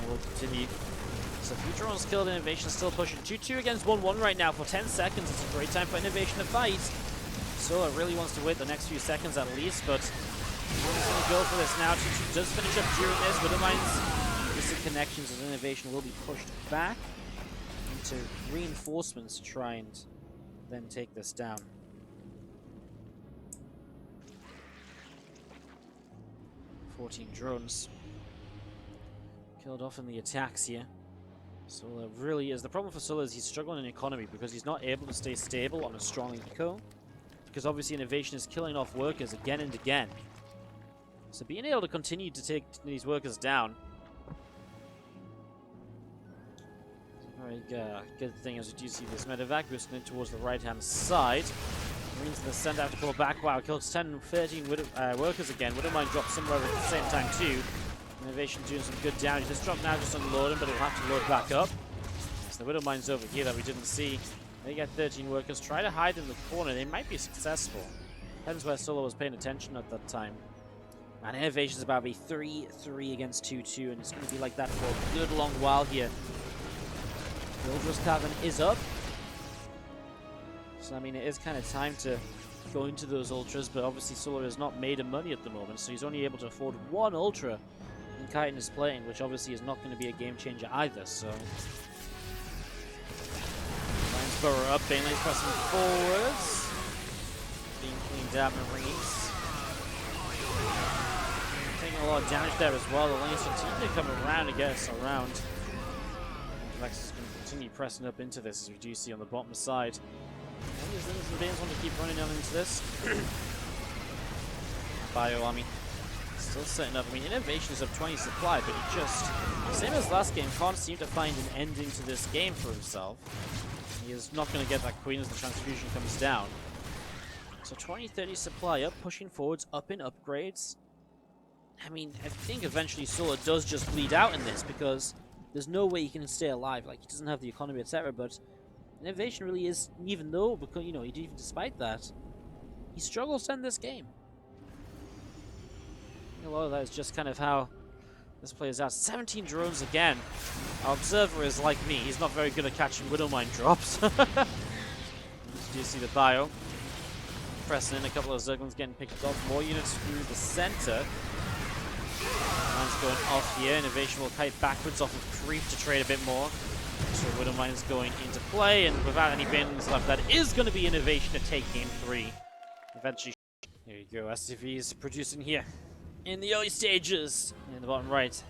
we'll continue. So, a few drones killed, INnoVation still pushing. 2-2 against 1-1 right now for 10 seconds. It's a great time for INnoVation to fight. Solo really wants to wait the next few seconds at least, but he's going to go for this now. 2-2 does finish up during this, but it minds missing connections as INnoVation will be pushed back into reinforcements to try and then take this down. $14 drones killed off in the attacks here. Solo really is. The problem for Solo is he's struggling in economy because he's not able to stay stable on a strong eco. Because obviously INnoVation is killing off workers again and again. So being able to continue to take these workers down is a very good thing, as we do see this Medivac boosting in towards the right-hand side. Marines in the center have to pull back. Wow, kills 10, 13 workers again. Woodermine drops somewhere at the same time too. INnoVation doing some good damage. This drop now just unloading, but it'll have to load back up. So the Woodermine's over here that we didn't see. They get 13 workers. Try to hide in the corner. They might be successful. Depends where Solo was paying attention at that time. And INnoVation's about to be 3-3 against 2-2, and it's going to be like that for a good long while here. The Ultra's Cavern is up. So, I mean, it is kind of time to go into those Ultras, but obviously Solo has not made a money at the moment, so he's only able to afford 1 Ultra in Chitin is playing, which obviously is not going to be a game changer either, so Burrow up, Banelay's pressing forwards. Being cleaned out, Marines. Taking a lot of damage there as well. The lanes continue to come around to get us around. Vex is going to continue pressing up into this, as we do see on the bottom side. And these Lings and Banes want to keep running down into this. Bio army still setting up. I mean, INnoVation is up 20 supply, but he just, same as last game, can't seem to find an ending to this game for himself. He is not going to get that queen as the transfusion comes down. So 20-30 supply up, pushing forwards, up in upgrades. I mean, I think eventually Solar does just bleed out in this, because there's no way he can stay alive. Like, he doesn't have the economy, etc. But INnoVation really is, even though, because, you know, even despite that, he struggles to end this game. A lot of that is just kind of how this plays out. 17 drones again. Our observer is like me. He's not very good at catching Widowmine drops. You do see the bio. Pressing in, a couple of Zerglings getting picked off. More units through the center. Mine's going off here. INnoVation will kite backwards off of Creep to trade a bit more. So Widowmine is going into play, and without any banelings left, that is going to be INnoVation to take game 3. Eventually. Here you go. SCVs producing here. In the early stages, in the bottom right,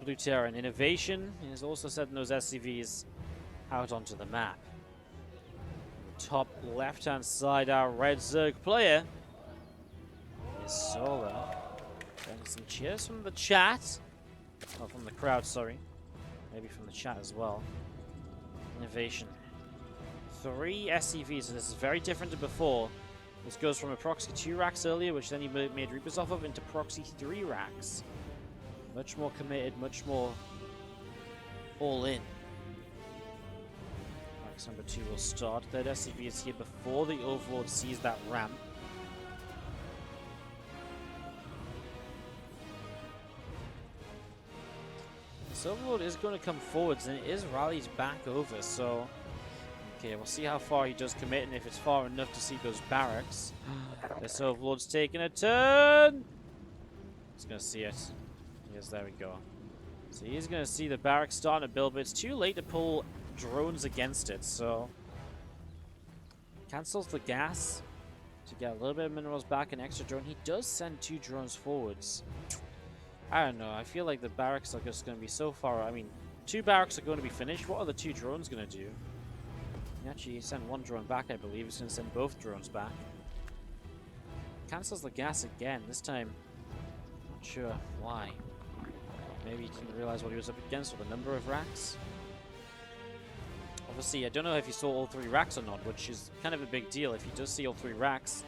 Blue Terra and INnoVation is also setting those SCVs out onto the map. The top left-hand side, our red Zerg player is Solar. Getting some cheers from the chat, oh, from the crowd, sorry, maybe from the chat as well. INnoVation, 3 SCVs, so this is very different to before. This goes from a proxy 2 racks earlier, which then he made Reapers off of, into proxy 3 racks. Much more committed, much more all in. Rax number 2 will start. Third SCV is here before the Overlord sees that ramp. This Overlord is going to come forwards, and it is rallied back over, so... Okay, we'll see how far he does commit, and if it's far enough to see those barracks. This Overlord's taking a turn! He's going to see it. Yes, there we go. So he's going to see the barracks starting to build, but it's too late to pull drones against it, so... Cancels the gas to get a little bit of minerals back, an extra drone. He does send 2 drones forwards. I don't know, I feel like the barracks are just going to be so far... I mean, 2 barracks are going to be finished. What are the 2 drones going to do? He actually sent 1 drone back, I believe. He's going to send both drones back. Cancels the gas again. This time, not sure why. Maybe he didn't realize what he was up against, or the number of racks. Obviously, I don't know if he saw all 3 racks or not, which is kind of a big deal. If he does see all 3 racks,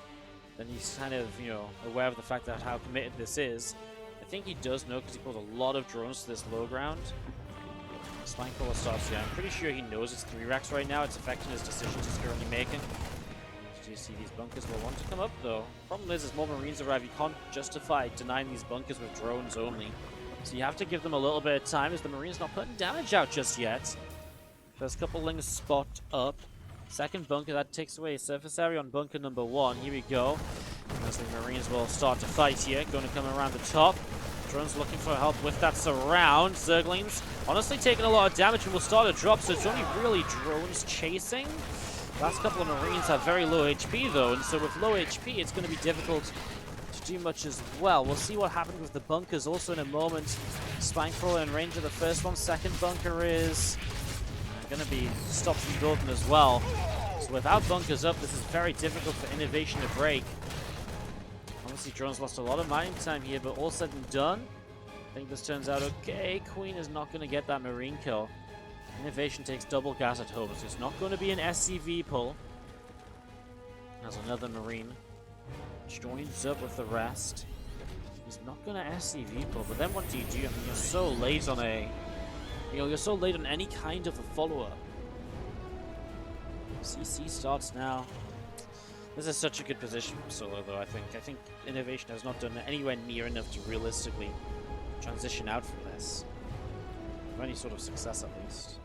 then he's kind of, you know, aware of the fact that how committed this is. I think he does know, because he pulled a lot of drones to this low ground. Spinecrawler starts here. I'm pretty sure he knows it's 3 racks right now. It's affecting his decisions he's currently making. Do you see these bunkers will want to come up, though? Problem is, as more Marines arrive, you can't justify denying these bunkers with drones only. So you have to give them a little bit of time, as the Marines not putting damage out just yet. First couple Lings spot up. Second bunker, that takes away surface area on bunker number 1. Here we go. As the Marines will start to fight here. Going to come around the top. Drones looking for help with that surround. Zerglings honestly taking a lot of damage and will start a drop, so it's only really drones chasing. Last couple of Marines have very low HP though, and so with low HP it's going to be difficult to do much as well. We'll see what happens with the bunkers also in a moment. Spinecrawler in range of the first one. Second bunker is going to be stopped from building as well. So without bunkers up, this is very difficult for INnoVation to break. Obviously, drones lost a lot of mining time here, but all said and done, I think this turns out okay. Queen is not going to get that Marine kill. INnoVation takes double gas at home, so it's not going to be an SCV pull. As another Marine joins up with the rest. He's not going to SCV pull, but then what do you do? I mean, you're so late on a... You know, you're so late on any kind of a follow-up. CC starts now. This is such a good position for Solo, though, I think. I think INnoVation has not done anywhere near enough to realistically transition out from this. For any sort of success, at least.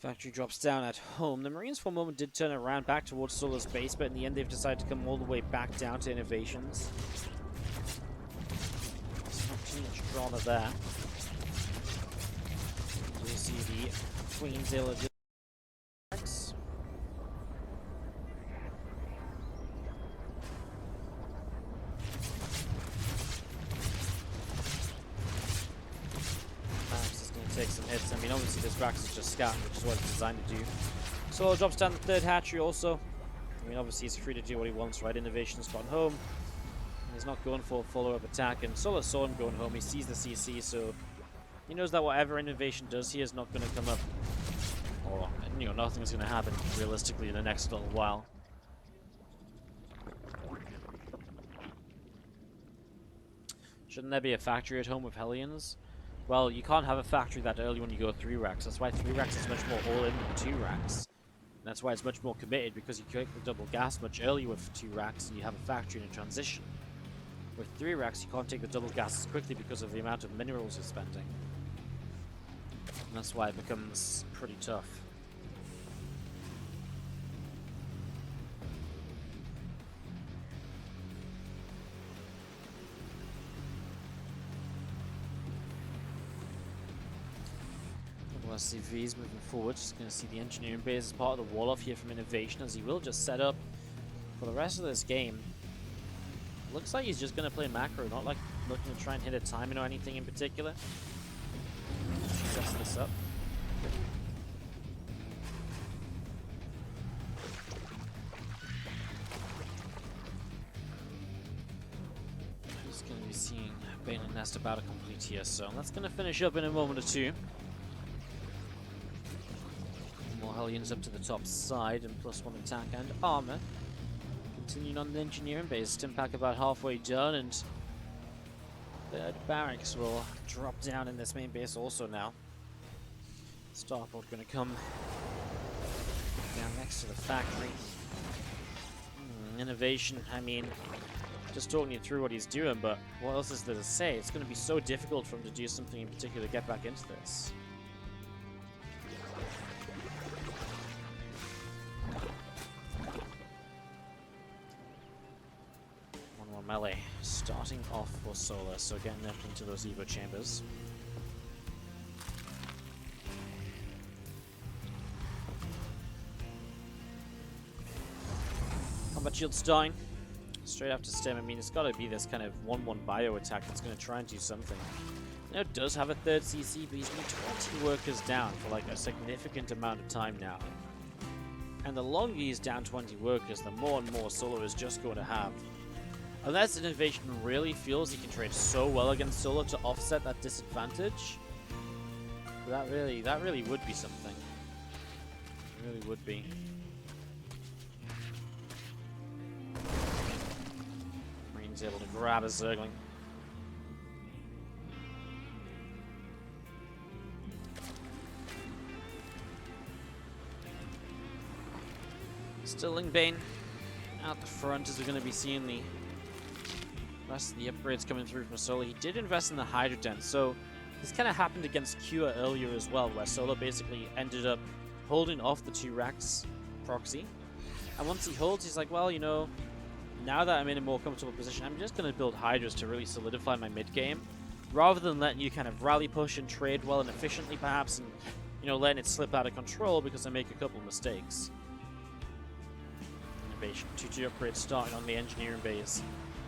Factory drops down at home. The Marines for a moment did turn around back towards Solo's base, but in the end they've decided to come all the way back down to INnoVation's. There's not too much drama there. You see the Queen's Illegitimate. Take some hits. I mean, obviously this Rax is just scouting, which is what it's designed to do. Solo drops down the third hatchery also. I mean, obviously he's free to do what he wants, right? INnoVation's gone home. And he's not going for a follow-up attack, and Solo saw him going home. He sees the CC, so he knows that whatever INnoVation does here is not going to come up. Or, you know, nothing's going to happen realistically in the next little while. Shouldn't there be a factory at home with Hellions? Well, you can't have a factory that early when you go 3 racks. That's why 3 racks is much more all-in than 2 racks. And that's why it's much more committed, because you create the double gas much earlier with 2 racks and you have a factory in a transition. With 3 racks, you can't take the double gas as quickly because of the amount of minerals you're spending. And that's why it becomes pretty tough. CV's moving forward, just going to see the engineering base as part of the wall off here from INnoVation, as he will just set up for the rest of this game. Looks like he's just going to play macro, not like looking to try and hit a timing or anything in particular. Sets this up. Just going to be seeing Baneling Nest about to complete here, so that's going to finish up in a moment or two. Hellions up to the top side and +1 attack and armor. Continuing on the engineering base, Stimpack about halfway done, and third barracks will drop down in this main base also now. Starport going to come down next to the factory. INnoVation, I mean, just talking you through what he's doing, but what else is there to say? It's going to be so difficult for him to do something in particular to get back into this. Melee starting off for Solar, so getting up into those Evo chambers. Combat shield's dying. Straight after stem, I mean, it's got to be this kind of 1-1 bio attack that's going to try and do something. I know it does have a third CC, but he's been 20 workers down for like a significant amount of time now. And the longer he's down 20 workers, the more and more Solo is just going to have. Unless INnoVation really feels he can trade so well against Solo to offset that disadvantage, that really would be something. It really would be. Marine's able to grab a Zergling. Stilling Bane out the front as we're going to be seeing the rest of the upgrades coming through from Solo. He did invest in the Hydra Den, so this kind of happened against Cure earlier as well, where Solo basically ended up holding off the 2 racks proxy. And once he holds, he's like, well, you know, now that I'm in a more comfortable position, I'm just going to build Hydras to really solidify my mid game, rather than letting you kind of rally push and trade well and efficiently perhaps, and, you know, letting it slip out of control because I make a couple mistakes. INnoVation, 2-2 upgrades starting on the engineering base.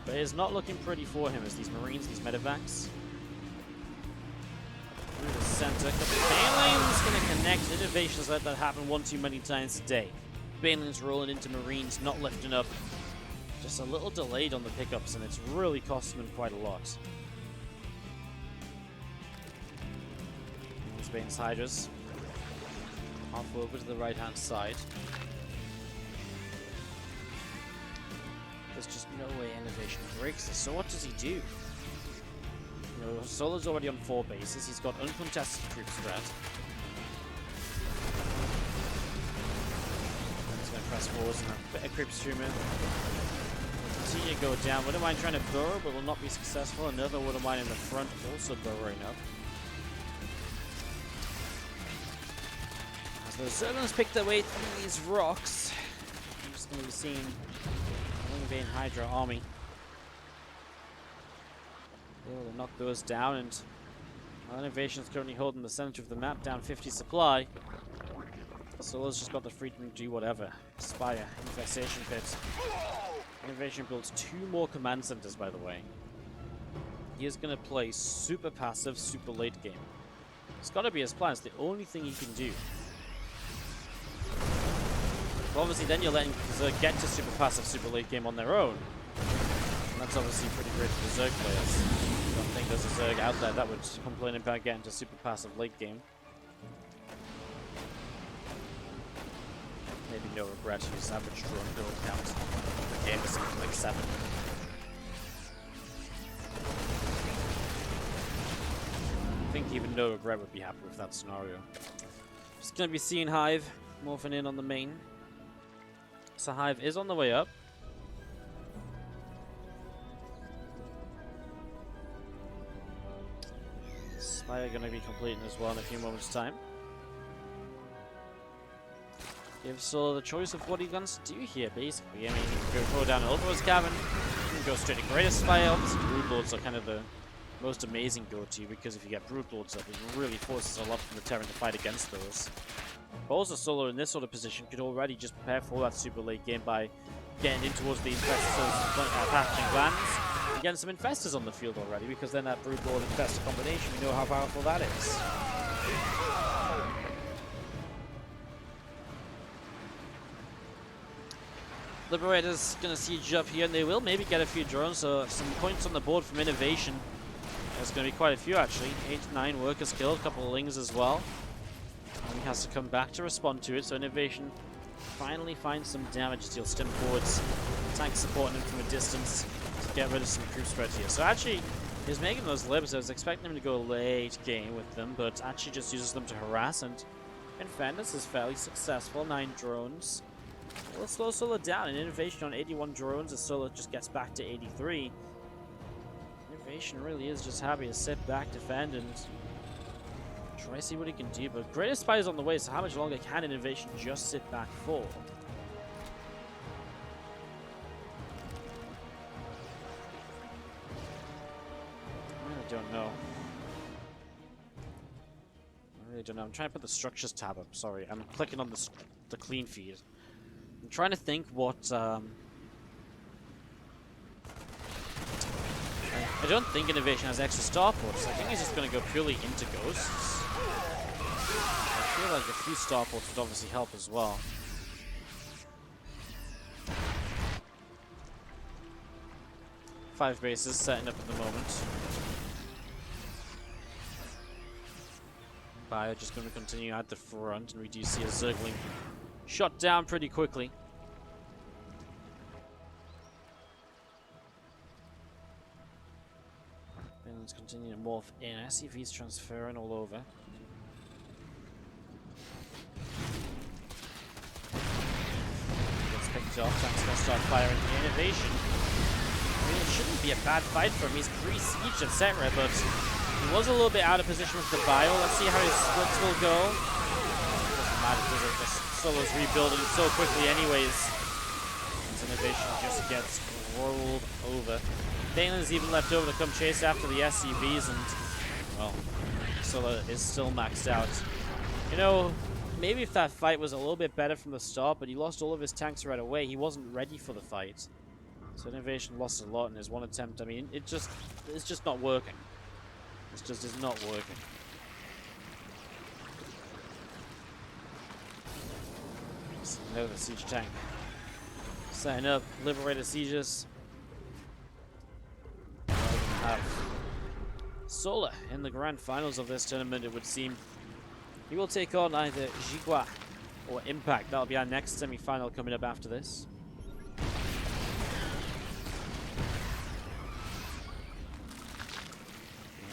But it's not looking pretty for him as these Marines, these medevacs. Through the center, Baneling's going to connect. INnoVation's let that happen one too many times today. Baneling's rolling into Marines, not lifting up. Just a little delayed on the pickups, and it's really costing him quite a lot. There's Bane's Hydras. Half over to the right-hand side. There's just no way INnoVation breaks this. So what does he do? You know, Solo's already on 4 bases. He's got uncontested troop spread. He's going to press forwards and a bit of creep streamer. Continue to go down. Wouldn't mind trying to burrow, but will not be successful. Another wouldn't mind in the front, also burrowing up. As the Zerglings pick their way through these rocks, I'm just going to be seeing the INnoVation Hydra army. Able to knock those down, and INnoVation is currently holding the center of the map, down 50 supply. Solo's just got the freedom to do whatever. Spire, Infestation Pit. INnoVation builds 2 more command centers, by the way. He is going to play super passive, super late game. It's got to be his plan. It's the only thing he can do. But obviously, then you're letting Zerg get to super passive, super late game on their own. And that's obviously pretty great for the Zerg players. I don't think there's a Zerg out there that would complain about getting to super passive late game. Maybe no regret, his average drone build count per game is something like 7. I think even no regret would be happy with that scenario. Just gonna be seeing Hive morphing in on the main. So Hive is on the way up. Spire gonna be completing as well in a few moments' time. Give Solo the choice of what he wants to do here, basically. I mean, you can go down Ultra's Cavern, you can go straight to Greatest Spire. Obviously, Broodlords are kind of the most amazing go-to, because if you get Broodlords up, it really forces a lot from the Terran to fight against those. But also, Solo in this sort of position could already just prepare for that super late game by getting in towards the Infestors, pathogen glands, and getting some Infestors on the field already, because then that Broodlord Infestor combination, you know how powerful that is. Liberator's gonna siege up here, and they will maybe get a few drones, so some points on the board from INnoVation. There's gonna be quite a few actually. 8 to 9 workers killed, a couple of lings as well. And he has to come back to respond to it, so INnoVation finally finds some damage deal stim forwards. Tank supporting him from a distance to get rid of some creep spread here. So actually, he's making those libs. I was expecting him to go late game with them, but actually just uses them to harass, and in fairness is fairly successful. 9 drones. We'll slow Solo down, and INnoVation on 81 drones as Solo just gets back to 83. INnoVation really is just happy to sit back, defend, and try to see what he can do. But Greatest Spire is on the way, so how much longer can INnoVation just sit back for? I really don't know. I'm trying to put the structures tab up. Sorry, I'm clicking on the clean feed. I'm trying to think what, I don't think INnoVation has extra starports. I think he's just going to go purely into ghosts. I feel like a few starports would obviously help as well. Five bases setting up at the moment. Bio just going to continue at the front, and we do see a Zergling shot down pretty quickly. Let's continue to morph in. I see if he's transferring all over. Gets picked off. Tank's gonna start firing INnoVation. I mean, it shouldn't be a bad fight for him. He's pre-sieged, etc., but he was a little bit out of position with the bio. Let's see how his splits will go. Doesn't matter, does it? Just Solo's rebuilding so quickly anyways. INnoVation just gets rolled over. Banelin's even left over to come chase after the SCVs, and, well, Solo is still maxed out. You know, maybe if that fight was a little bit better from the start, but he lost all of his tanks right away. He wasn't ready for the fight. So INnoVation lost a lot in his one attempt. I mean, it's just not working. It just is not working. So now the siege tank. Setting up Liberator sieges. Have Sola in the grand finals of this tournament, it would seem. He will take on either Jigua or Impact. That'll be our next semi-final coming up after this.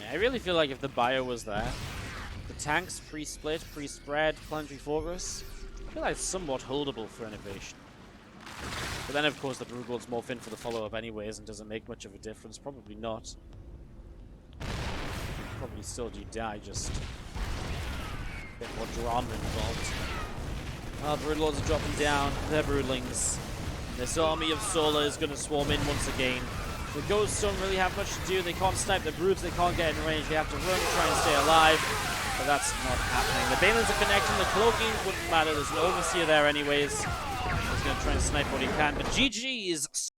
I really feel like if the bio was there, the tanks pre-split, pre-spread, planetary fortress, I feel like it's somewhat holdable for INnoVation. But then, of course, the Broodlords morph in for the follow-up anyways, and doesn't make much of a difference. Probably not. Probably still do die, just a bit more drama involved. Broodlords are dropping down. They're Broodlings. This army of Solar is going to swarm in once again. The Ghosts don't really have much to do. They can't snipe the Broods. They can't get in range. They have to run, try and stay alive. But that's not happening. The Balins are connecting. The cloaking wouldn't matter. There's an Overseer there anyways. He's going to try and snipe what he can. But GG is